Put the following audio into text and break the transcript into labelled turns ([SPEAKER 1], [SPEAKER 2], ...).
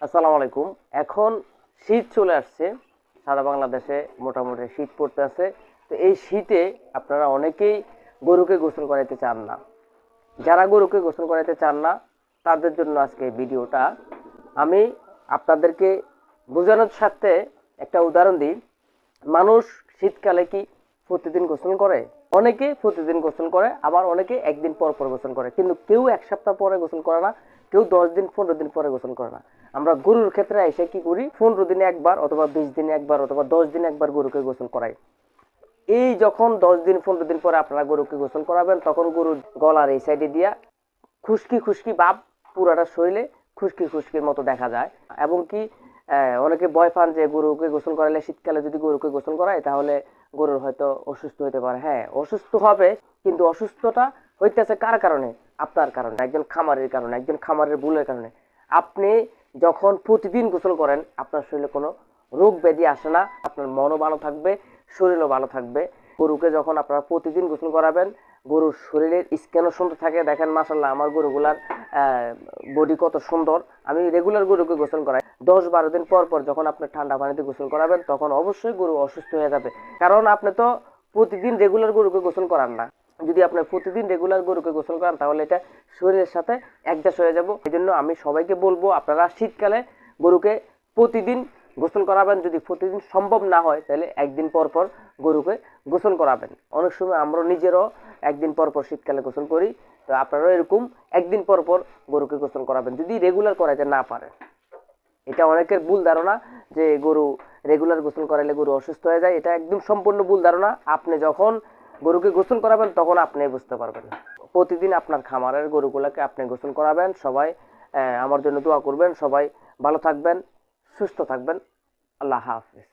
[SPEAKER 1] আসসালামু আলাইকুম। এখন শীত চলে আসছে, সারা বাংলাদেশে মোটামুটি শীত পড়তে আছে। তো এই শীতে আপনারা অনেকেই গরুকে গোসল করাইতে চান না। যারা গরুকে গোসল করাইতে চান না তাদের জন্য আজকে এই ভিডিওটা। আমি আপনাদেরকে বোঝানোর সাথে একটা উদাহরণ দিই। মানুষ শীতকালে কি প্রতিদিন গোসল করে? অনেকে প্রতিদিন গোসল করে, আবার অনেকে একদিন পর পর গোসল করে, কিন্তু কেউ এক সপ্তাহ পরে গোসল করে না, কেউ 10 দিন 15 দিন পরে গোসল করে না। আমরা গরুর ক্ষেত্রে এসে কি করি, 15 দিনে একবার অথবা 20 দিনে একবার অথবা 10 দিনে একবার গরুকে গোসল করাই। এই যখন 10 দিন 15 দিন পরে আপনারা গরুকে গোসল করাবেন, তখন গরুর গলার এই সাইডে দিয়া খুশকি খুশকি ভাব পুরাটা শরীরে খুশকি খুশকির মতো দেখা যায়। এবং কি অনেকে ভয় পান যে গরুকে গোসল করালে, শীতকালে যদি গরুকে গোসল করায় তাহলে গরুর হয়তো অসুস্থ হতে পারে। হ্যাঁ, অসুস্থ হবে, কিন্তু অসুস্থতা হইতেছে কার কারণে? আপনার কারণে, একজন খামারের কারণে, একজন খামারের ভুলের কারণে। আপনি যখন প্রতিদিন গোসল করেন আপনার শরীরে কোনো রোগ ব্যাধি আসে না, আপনার মনও ভালো থাকবে, শরীরও ভালো থাকবে। গরুকে যখন আপনারা প্রতিদিন গোসল করাবেন, গরুর শরীরের স্ক্যানও সুন্দর থাকে। দেখেন মাশাল্লাহ আমার গরুগুলার বডি কত সুন্দর। আমি রেগুলার গরুকে গোসল করাই। 10-12 দিন পর পর যখন আপনি ঠান্ডা পানিতে গোসল করাবেন তখন অবশ্যই গরু অসুস্থ হয়ে যাবে, কারণ আপনি তো প্রতিদিন রেগুলার গরুকে গোসল করান না। যদি আপনি প্রতিদিন রেগুলার গরুকে গোসল করান তাহলে এটা শরীরের সাথে অ্যাডজাস্ট হয়ে যাব। এই জন্য আমি সবাইকে বলবো আপনারা শীতকালে গরুকে প্রতিদিন গোসল করাবেন। যদি প্রতিদিন সম্ভব না হয় তাহলে একদিন পর পর গরুকে গোসল করাবেন। অনেক সময় আমরা নিজেরও একদিন পর পর শীতকালে গোসল করি। তো আপনারাও এরকম একদিন পর পর গরুকে গোসল করাবেন যদি রেগুলার করাইতে না পারেন। এটা অনেকের ভুল ধারণা যে গরু রেগুলার গোসল করাইলে গরু অসুস্থ হয়ে যায়। এটা একদম সম্পূর্ণ ভুল ধারণা। আপনি যখন গরুকে গোসল করাবেন তখন আপনি বুঝতে পারবেন। প্রতিদিন আপনার খামারের গরুগুলোকে আপনি গোসল করাবেন। সবাই আমার জন্য দোয়া করবেন। সবাই ভালো থাকবেন, সুস্থ থাকবেন। আল্লাহ হাফেজ।